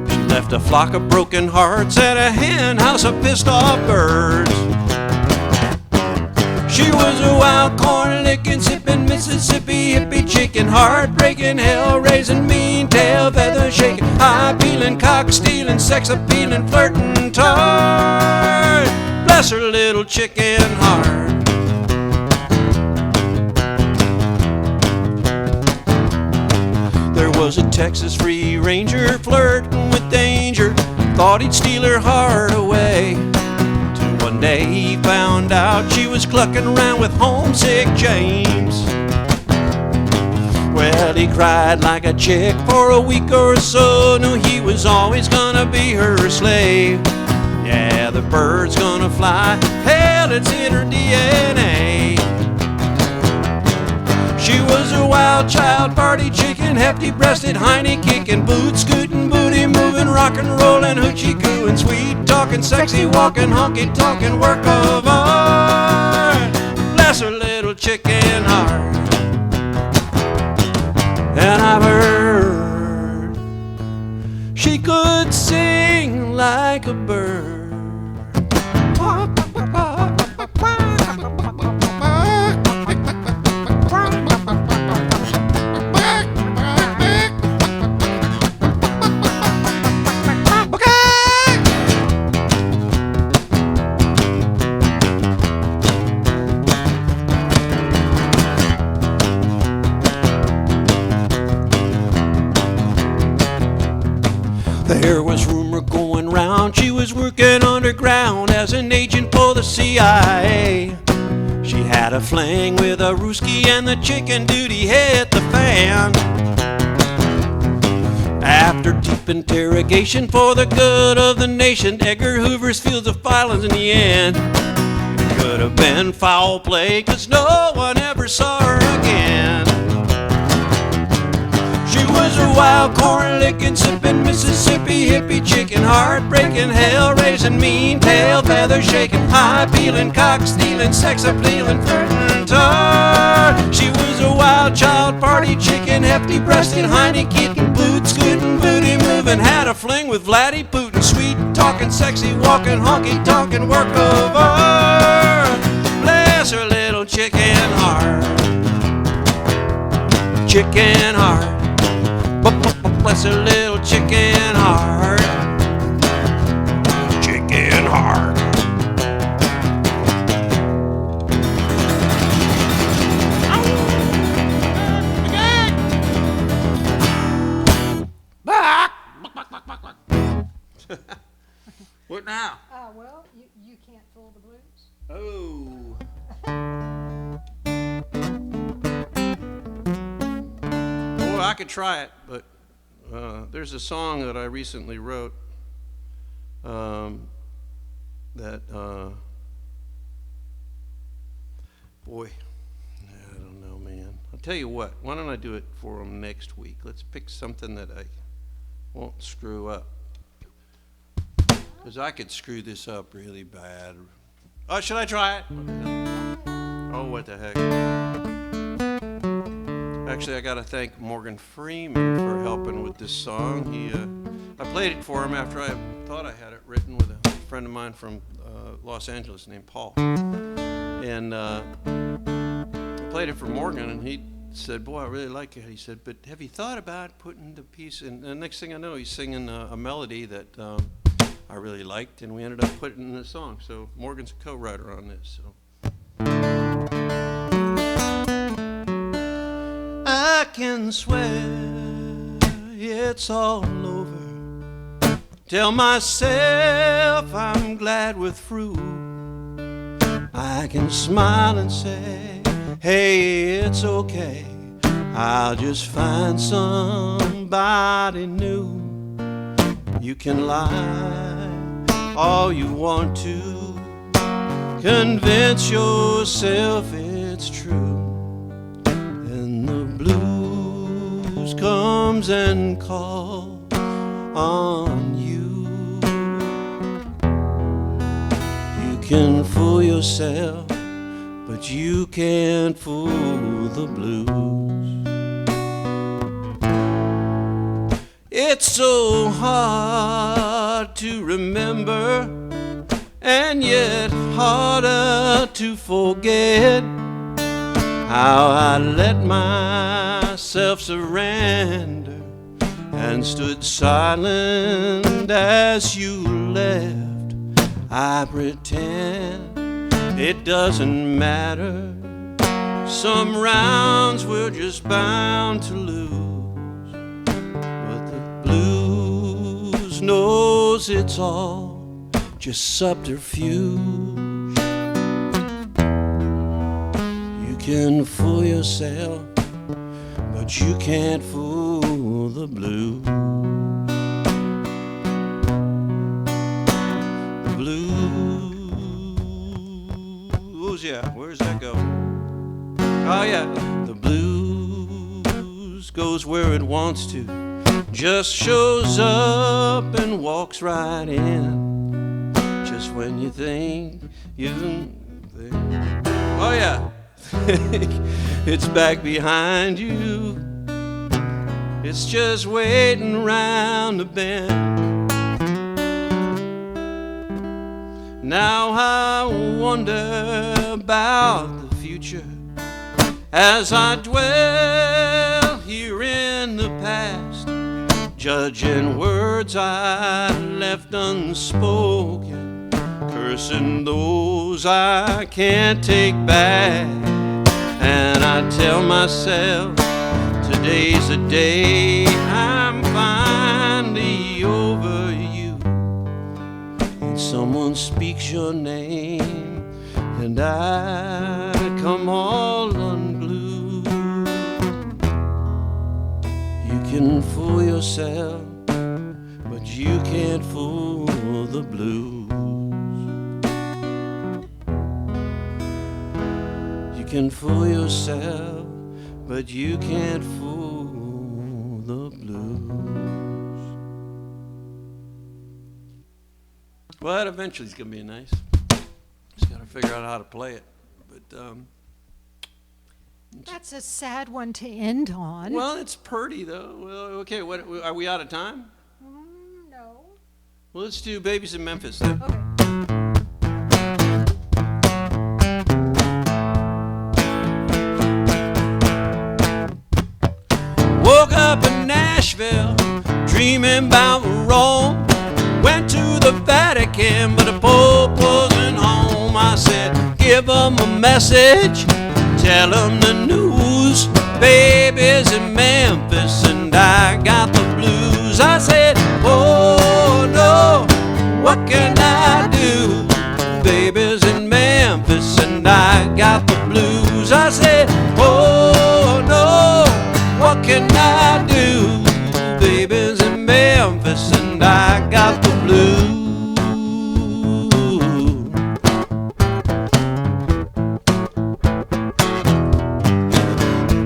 She left a flock of broken hearts and a hen house of pissed off birds. She was a wild corn licking, sipping Mississippi hippie chicken, heartbreaking, hell raising, mean tail feather shaking, high peeling, cock stealing, sex appealing, flirting, tart. Bless her little chicken heart. There was a Texas free ranger flirting with danger, thought he'd steal her heart away. One day he found out she was clucking around with homesick James. Well, he cried like a chick for a week or so, knew he was always gonna be her slave. Yeah, the bird's gonna fly, hell, it's in her DNA. She was a wild child, party chicken, hefty-breasted, hiney-kicking, boot-scooting, booty-moving, rock-and-rolling, hoochie-cooing, sweet-talking, sexy-walking, honky-talking, work of art. Bless her little chicken heart. And I've heard she could sing like a bird. There was rumor going round she was working underground as an agent for the CIA. She had a fling with a Rooski and the chicken duty hit the fan. After deep interrogation for the good of the nation, Edgar Hoover's fields of filings in the end. It could have been foul play, 'cause no one ever saw her again. She was a wild corn licking, sipping Mississippi hippie chicken, heartbreaking, hell raising, mean tail feather shaking, high peeling, cock stealing, sex appealing, flirting tart. She was a wild child, party chicken, hefty breasted, hiney kicking, boot scooting, booty moving, had a fling with Vladdy Putin, sweet talking, sexy walking, honky tonkin', work of art. Bless her little chicken heart. Chicken heart. Bless her little chicken heart. Chicken heart. What now? Well, you can't fool the blues. Oh. Boy, I could try it, but there's a song that I recently wrote that, boy, I don't know, man. I'll tell you what, why don't I do it for them next week? Let's pick something that I won't screw up. Because I could screw this up really bad. Oh, should I try it? Oh, what the heck. Actually, I got to thank Morgan Freeman for helping with this song. I played it for him after I thought I had it written with a friend of mine from Los Angeles named Paul. And I played it for Morgan, and he said, boy, I really like it. He said, but have you thought about putting the piece in? And the next thing I know, he's singing a melody that I really liked, and we ended up putting it in the song. So Morgan's a co-writer on this. So I can swear it's all over. Tell myself I'm glad we're through. I can smile and say, hey, it's okay. I'll just find somebody new. You can lie all you want to, convince yourself it's true. And the blues comes and calls on you. You can fool yourself, but you can't fool the blues. It's so hard to remember, and yet harder to forget how I let myself surrender and stood silent as you left. I pretend it doesn't matter. Some rounds we're just bound to lose, but the blues knows it's all just subterfuge. You can fool yourself, but you can't fool the blues. The blues, yeah, where's that go? Oh yeah, the blues goes where it wants to, just shows up and walks right in, just when you think oh yeah, it's back behind you. It's just waiting round the bend. Now I wonder about the future as I dwell here in the past, judging words I left unspoken, cursing those I can't take back. And I tell myself today's the day I'm finally over you. And someone speaks your name and I come all unglued. You can fool yourself, but you can't fool the blues. You can fool yourself, but you can't fool the blues. Well, that eventually is going to be nice. Just got to figure out how to play it. But That's a sad one to end on. well, it's pretty though. Well, okay, what are we out of time? No. Well, let's do Babies in Memphis then. Okay. Woke up in Nashville, dreaming about Rome. Went to the Vatican, but the Pope wasn't home. I said, give him a message, tell him the news. Baby's in Memphis and I got the blues. I said, oh no, what can I do? Baby's in Memphis and I got the blues. I said, oh no, what can I do? Baby's in Memphis and I got the blues.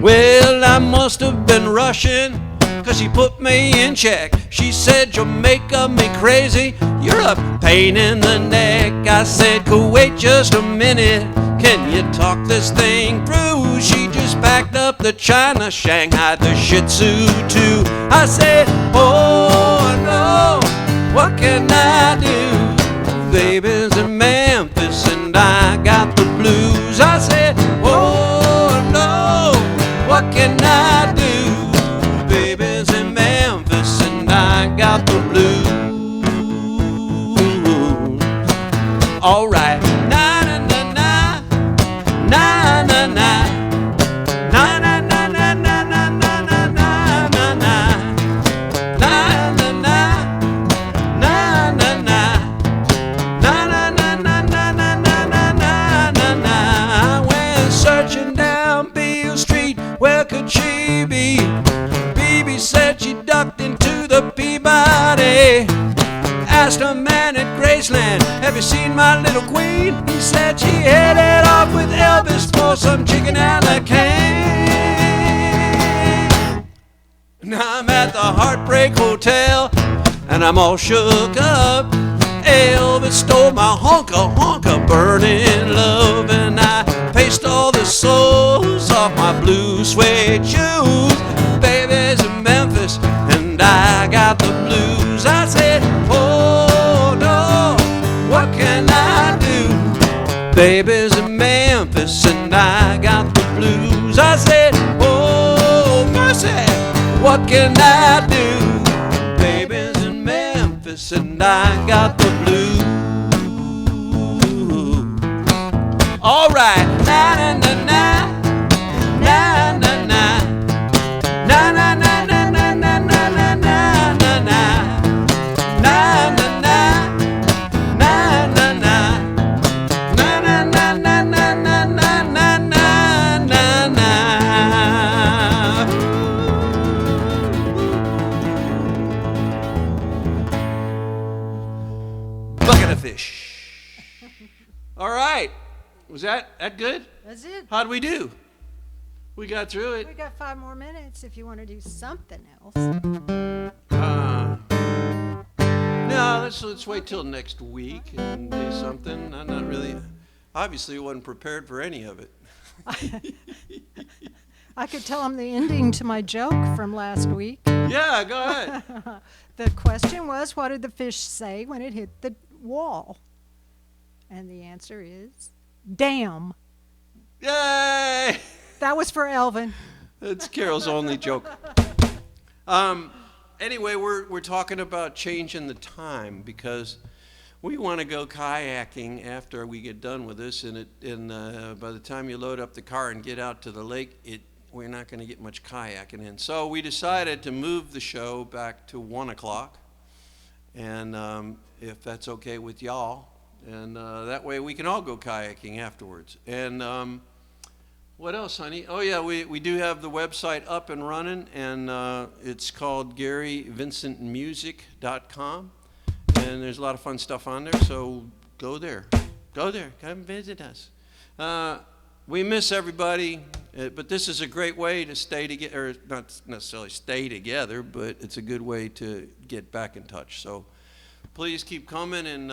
Well, I must have been rushing, 'cause she put me in check. She said, you'll make me crazy, you're a pain in the neck. I said, could wait just a minute, can you talk this thing through? She just packed up the china, Shanghai the Shih Tzu too. I said, oh no, what can I do? Baby's in Memphis and I got the blues. I said, oh no, what can have you seen my little queen? He said she headed off with Elvis for some chicken and a cane. Now I'm at the Heartbreak Hotel, and I'm all shook up. Elvis stole my honka burning love, and I paced all the soles off my blue suede shoes. Baby's in Memphis, and I got the blues. I said, oh no, what can I do? Baby's in Memphis, and I got the blues. I said, oh mercy, what can I do? Baby's in Memphis, and I got the blues. All right, na na na na, na na na, na na na na na na na na na na, na na na, na na na, na na na na na na na na na. Bucket of fish. All right. Was that good? That's it. How'd we do? We got through it. We got 5 more minutes if you want to do something else. No, let's wait till next week and do something. I'm not really, obviously wasn't prepared for any of it. I could tell them the ending to my joke from last week. Yeah, go ahead. The question was, what did the fish say when it hit the wall? And the answer is, damn. Yay! That was for Elvin. That's Carol's only joke. Anyway, we're talking about changing the time because we want to go kayaking after we get done with this, and by the time you load up the car and get out to the lake, we're not going to get much kayaking in. So we decided to move the show back to 1 o'clock, and if that's okay with y'all, and that way we can all go kayaking afterwards. And what else, honey? Oh yeah, we do have the website up and running, and it's called GaryVincentMusic.com, and there's a lot of fun stuff on there, so go there, come visit us. We miss everybody, but this is a great way to stay together, or not necessarily stay together, but it's a good way to get back in touch. So please keep coming, and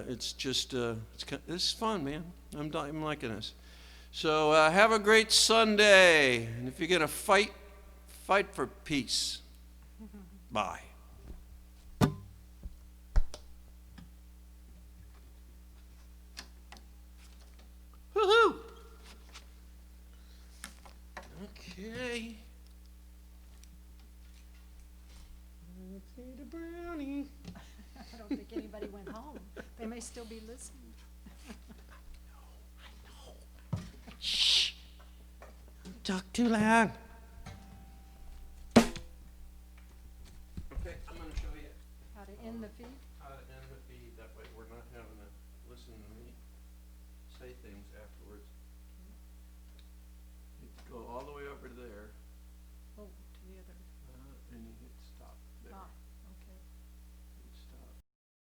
it's just, this is fun, man. I'm liking this. So have a great Sunday, and if you're going to fight for peace. Bye. Woohoo! Okay. Let's eat a brownie. I don't think anybody went home. They may still be listening. I know. Shh. Talk too loud. Okay, I'm going to show you How to end the feed? how to end the feed. That way we're not having to listen to me say things afterwards. You have to go all the way over to there.